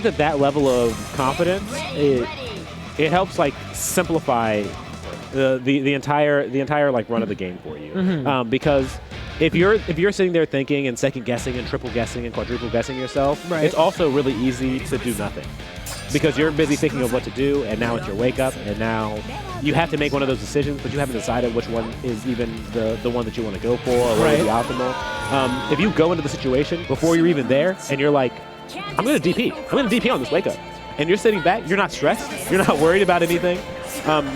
think that level of confidence, it helps like simplify the entire like run of the game for you. Because if you're sitting there thinking and second guessing and triple guessing and quadruple guessing yourself, it's also really easy to do nothing. Because you're busy thinking of what to do, and now it's your wake up, and now you have to make one of those decisions, but you haven't decided which one is even the one that you want to go for or what is the optimal. If you go into the situation before you're even there, and you're like, I'm going to DP. I'm going to DP on this wake up. And you're sitting back, you're not stressed, you're not worried about anything.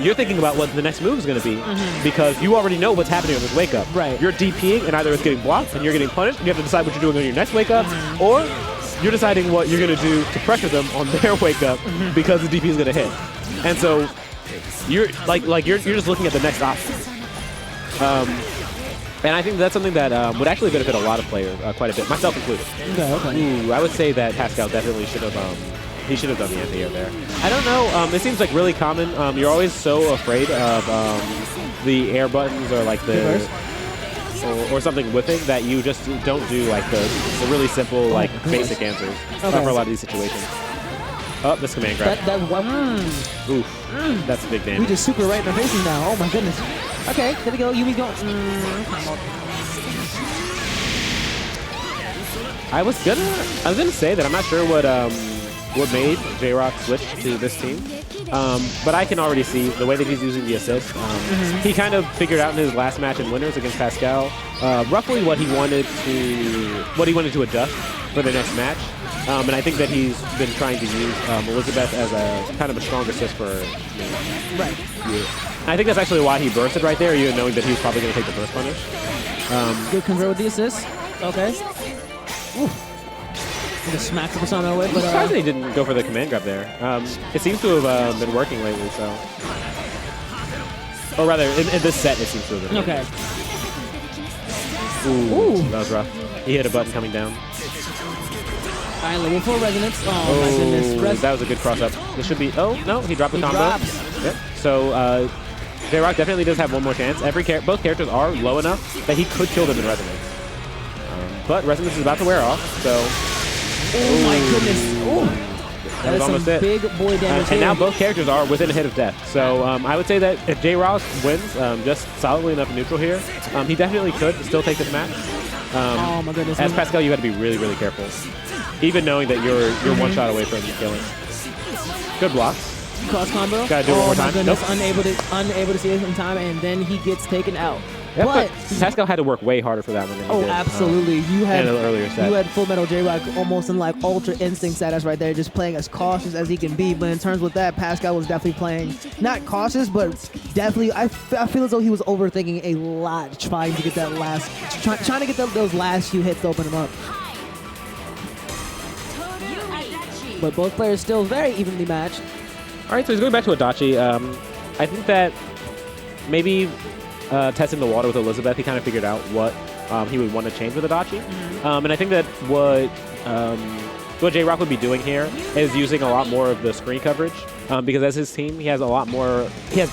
You're thinking about what the next move is going to be because you already know what's happening on this wake up. You're DPing, and either it's getting blocked and you're getting punished, and you have to decide what you're doing on your next wake up, or you're deciding what you're going to do to pressure them on their wake up because the DP is going to hit. And so you're you're just looking at the next option. And I think that's something that would actually benefit a lot of players quite a bit, myself included. Ooh, I would say that Pascal definitely should have he should have done the anti-air there. I don't know. It seems like really common. You're always so afraid of the air buttons or like the or something whipping that you just don't do like the really simple like basic answers for a lot of these situations. Oh, this command grab. Oof, that's a big damage. We just super right in the faces now. Oh my goodness. Okay, there we go. Yumi's going. I was gonna say that I'm not sure what made Jrock switch to this team. But I can already see the way that he's using the assist. He kind of figured out in his last match in winners against Pascal roughly what he wanted to adjust for the next match. And I think that he's been trying to use Elizabeth as a kind of a strong assist for me. I think that's actually why he bursted right there, even knowing that he was probably going to take the burst punish. Good convert with the assist. Okay. Ooh. Just smacked the persona away, but I'm surprised he didn't go for the command grab there. It seems to have been working lately, so. Or rather, in this set, it seems to have been working. Ooh, that was rough. He hit a button coming down. All right, level 4 resonance. Oh my goodness. That was a good cross up. This should be. Oh no, he dropped the combo. Yep. So Jrock definitely does have one more chance. Both characters are low enough that he could kill them in resonance. But resonance is about to wear off, so. Oh my goodness. That is almost some big boy damage. And now both characters are within a hit of death. So I would say that if Jrock wins just solidly enough neutral here, he definitely could still take this match. Oh my goodness. As Pascal, you got to be really, really careful. Even knowing that you're one shot away from killing. Good blocks. Cross combo. Gotta do it one more time. Oh my goodness, unable to see it in time, and then he gets taken out. Yep, but Pascal had to work way harder for that one than he did. Absolutely. You had in an earlier set. You had Fullmetal Jrock almost in like Ultra Instinct status right there, just playing as cautious as he can be. But in terms with that, Pascal was definitely playing not cautious, but definitely I feel as though he was overthinking a lot, trying to get that trying to get those last few hits to open him up. But both players still very evenly matched. All right, so he's going back to Adachi. I think that maybe testing the water with Elizabeth, he kind of figured out what he would want to change with Adachi. And I think that what Jrock would be doing here is using a lot more of the screen coverage because as his team, he has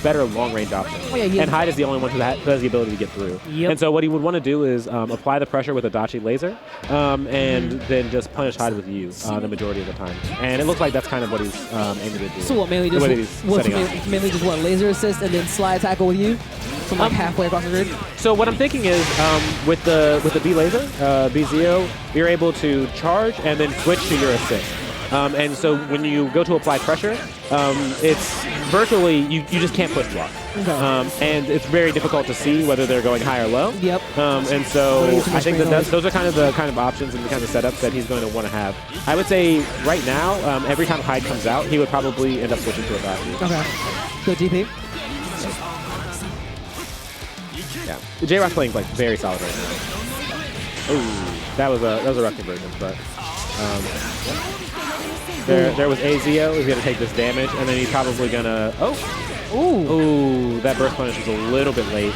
better long-range options. And Hyde is the only one who has the ability to get through. And so what he would want to do is apply the pressure with Adachi laser and then just punish Hyde with you the majority of the time. And it looks like that's kind of what he's aiming to do. So what, mainly just what, laser assist and then slide tackle with you? From like halfway across the grid? So what I'm thinking is with the B laser, BZO, you're able to charge and then switch to your assist. And so when you go to apply pressure, it's virtually, you just can't push block. And it's very difficult to see whether they're going high or low. And so I think that those are kind of the options and the kind of setups that he's going to want to have. I would say right now, every time Hyde comes out, he would probably end up switching to a Adachi. Good DP. Yeah, Jrock's playing like very solid right now. Ooh, that was a rough conversion, but there was AZO. He's gonna take this damage, and then he's probably gonna ooh, that burst punish was a little bit late.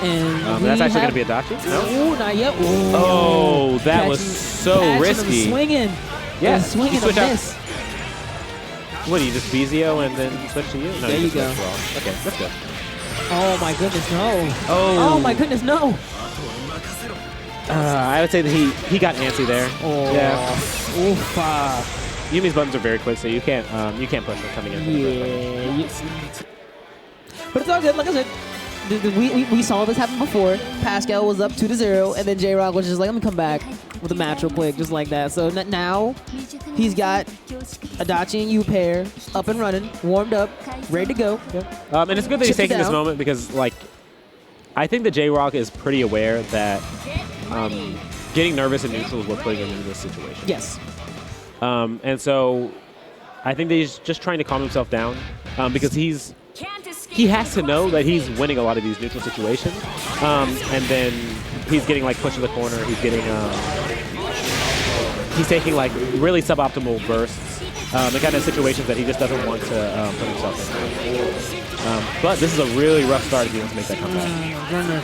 And that's actually gonna be Adachi. No, ooh, not yet. Ooh. Oh, that was so risky. Swinging. Yeah, swinging a miss. What do you just BZO and then switch to you? No, there you go. Well. Okay, that's good. Oh my goodness, no. Oh my goodness, no. I would say that he got antsy there. Oh. Yeah. Oof. Yumi's buttons are very quick, so you can't push them coming in. Yeah. But it's all good. Like I said, we saw this happen before. Pascal was up 2-0, and then Jrock was just like, I'm gonna come back with a match real quick, just like that. So now he's got Adachi and Yu pair up and running, warmed up, ready to go. And it's good that he's taking this moment because, like, I think that Jrock is pretty aware that getting nervous in neutral is what putting him in this situation. Yes. And so I think that he's just trying to calm himself down because he has to know that he's winning a lot of these neutral situations. And then he's getting like pushed to the corner. He's taking like really suboptimal bursts. The kind of situations that he just doesn't want to put himself in. But this is a really rough start if he wants to make that comeback.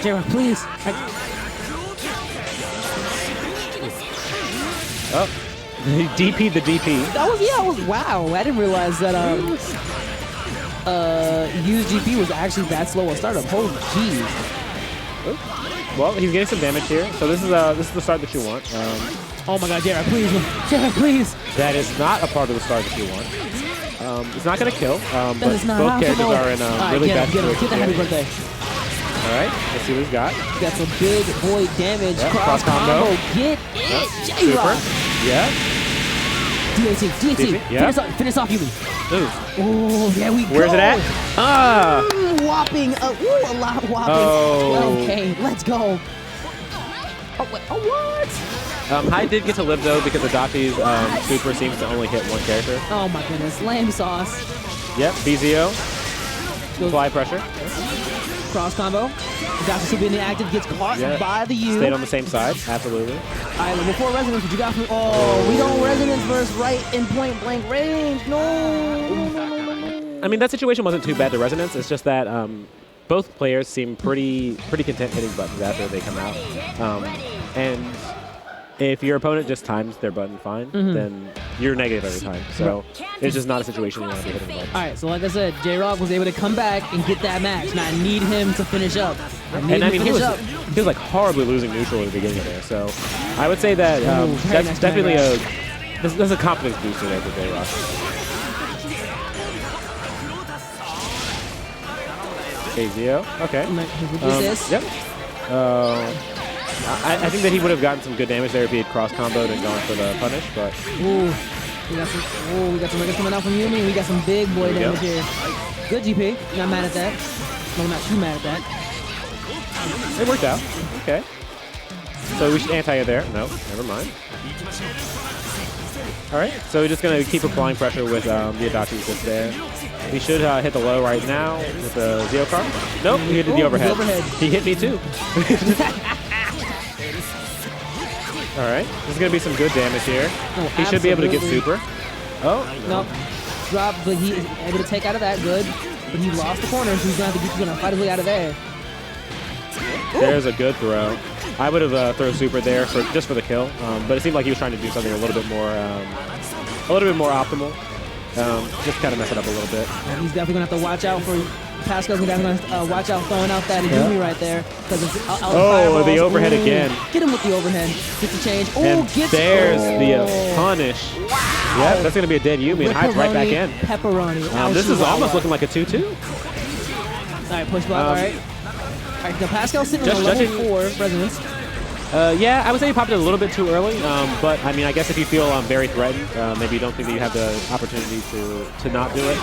Jrock, please. Oh, he DP'd the DP. That was wow. I didn't realize that Yu's GP was actually that slow a startup. Holy jeez. Well, he's getting some damage here, so this is the start that you want. Oh my God, Jrock, please, Jrock, please. That is not a part of the start that you want. It's not going to kill, but both characters are in really bad situations. Get the happy birthday. All right, let's see what he's got. Got some big boy damage. Yep, cross combo. Get it, Jrock. Yeah. DAT. Yeah. Finish off Yumi. Ooh. Oh, there we go. Where's it at? Ah! Whopping. A lot whopping. Oh. Okay, let's go. Oh, wait. Oh, what? Hyde did get to live, though, because Adachi's super seems to only hit one character. Oh, my goodness. Lamb sauce. Yep, BZO. Fly pressure. Cross combo. Adachi super in the active gets caught by the U. Stayed on the same side. Absolutely. All right, level 4 resonance. What you got from? Oh, we don't resonance versus right in point blank range. No. I mean, that situation wasn't too bad to resonance. It's just that both players seem pretty content hitting buttons after they come out. And if your opponent just times their button fine, then you're negative every time. So it's just not a situation you want to be hitting the button. All right, so like I said, Jrock was able to come back and get that match. Now I need him to finish up. He was like horribly losing neutral at the beginning of there. So I would say that that's definitely there's a confidence booster there for Jrock. KZO. Okay. Yep. I think that he would have gotten some good damage there if he had cross comboed and gone for the punish, but we got some records coming out from Yumi. We got some big boy damage here. Good GP. Not mad at that. No, not too mad at that. It worked out. Okay. So we should anti it there. No, never mind. All right. So we're just gonna keep applying pressure with the Adachi just there. He should hit the low right now with the Zeo card. Nope, he hit the overhead. He hit me too. All right, this is going to be some good damage here. He should be able to get super. Oh, no. Drop, but he is able to take out of that. Good. But he lost the corner, so he's going to fight his way out of there. There's a good throw. I would have thrown super there just for the kill, but it seemed like he was trying to do something a little bit more optimal. Just kind of mess it up a little bit. And he's definitely going to have to watch out for Pascal's going to have to watch out throwing out that Yumi right there. The overhead again. Get him with the overhead. Get the change. And there's the punish. Yep, that's going to be a dead Yumi, and Hyde's right back in. Pepperoni. This is almost looking like a 2-2. All right, push block. All right. All right, now Pascal's sitting on level 4 resonance. Yeah, I would say you popped it a little bit too early, but I mean, I guess if you feel very threatened, maybe you don't think that you have the opportunity to not do it.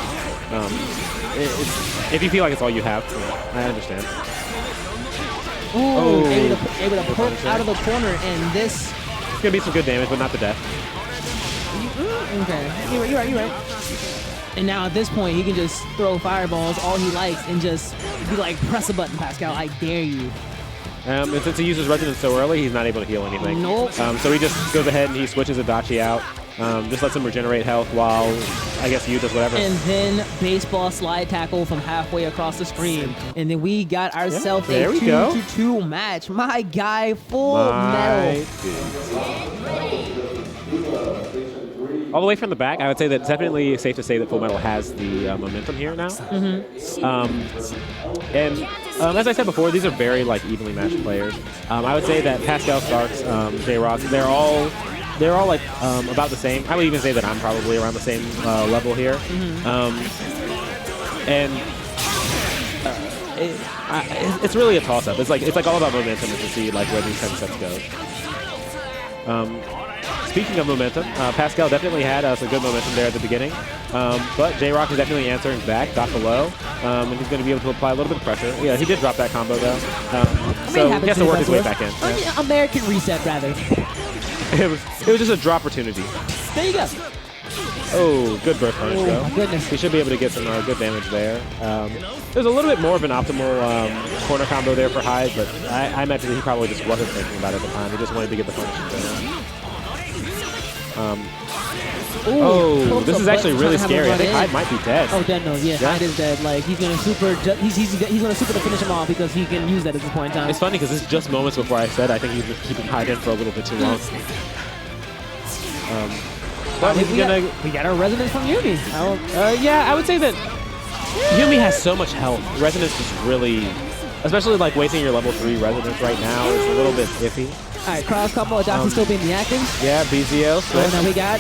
If you feel like it's all you have, I understand. Able to poke out of the corner, and this... It's going to be some good damage, but not the death. Okay, you're right. And now at this point, he can just throw fireballs all he likes and just be like, press a button, Pascal, I dare you. And since he uses resonance so early, he's not able to heal anything. Nope. So he just goes ahead and he switches Adachi out. Just lets him regenerate health while, I guess, Yu does whatever. And then baseball slide tackle from halfway across the screen. And then we got ourselves a 2-2 match. My guy, Fullmetal. All the way from the back, I would say that it's definitely safe to say that Fullmetal has the momentum here now. And as I said before, these are very evenly matched players. I would say that Pascal, Starks, Jrock, they're all like about the same. I would even say that I'm probably around the same level here. And it's really a toss-up. It's like all about momentum to see like where these 10 sets go. Speaking of momentum, Pascal definitely had some good momentum there at the beginning, but Jrock is definitely answering back, got the low, and he's going to be able to apply a little bit of pressure. Yeah, he did drop that combo though, so he has to work his way back in. Yeah. American reset, rather. It was just a draw opportunity. There you go. Oh, good burst punish though. Oh my goodness. He should be able to get some good damage there. There's a little bit more of an optimal corner combo there for Hyde, but I imagine that he probably just wasn't thinking about it at the time. He just wanted to get the punish there. This is actually really scary. I think Hyde might be dead. Oh, dead no, yeah. Hyde is dead. Like he's gonna super to finish him off because he can use that at this point in time. It's funny because it's just moments before I said I think he's been keeping Hyde in for a little bit too long. But we got our resonance from Yumi. Yeah, I would say that Yumi has so much health. Resonance is really, especially like wasting your level 3 resonance right now is a little bit iffy. All right, cross combo. Jockey still being the active. Yeah, BZO. Oh, now we got.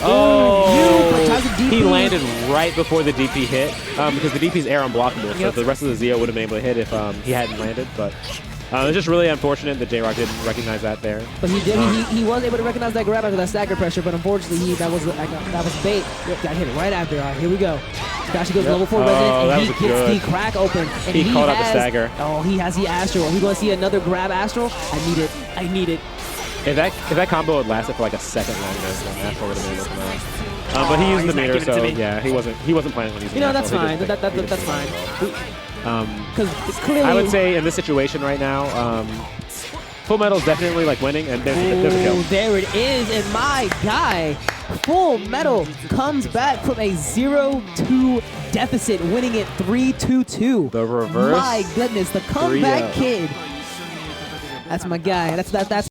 He landed right before the DP hit because the DP's air unblockable, so the rest of the ZO would have been able to hit if he hadn't landed. But it's just really unfortunate that Jrock didn't recognize that there. But he did. He was able to recognize that grab after that stagger pressure, but unfortunately that was bait. Got hit right after. All right, here we go. Dashi goes level 4 resident, and he gets the crack open. And he called out the stagger. Oh, he has the Astral. Are we going to see another grab Astral? I need it. I need it. If that combo had lasted for like a second longer, then Astral would have been able to know. But he used the meter, so yeah, he wasn't planning on using. That's fine. That's fine. Because clearly, I would say in this situation right now, Fullmetal's definitely like winning, and there's a kill. There it is, and my guy, Fullmetal comes back from a 0-2 deficit, winning it 3-2-2. The reverse. My goodness, the comeback kid. That's my guy. That's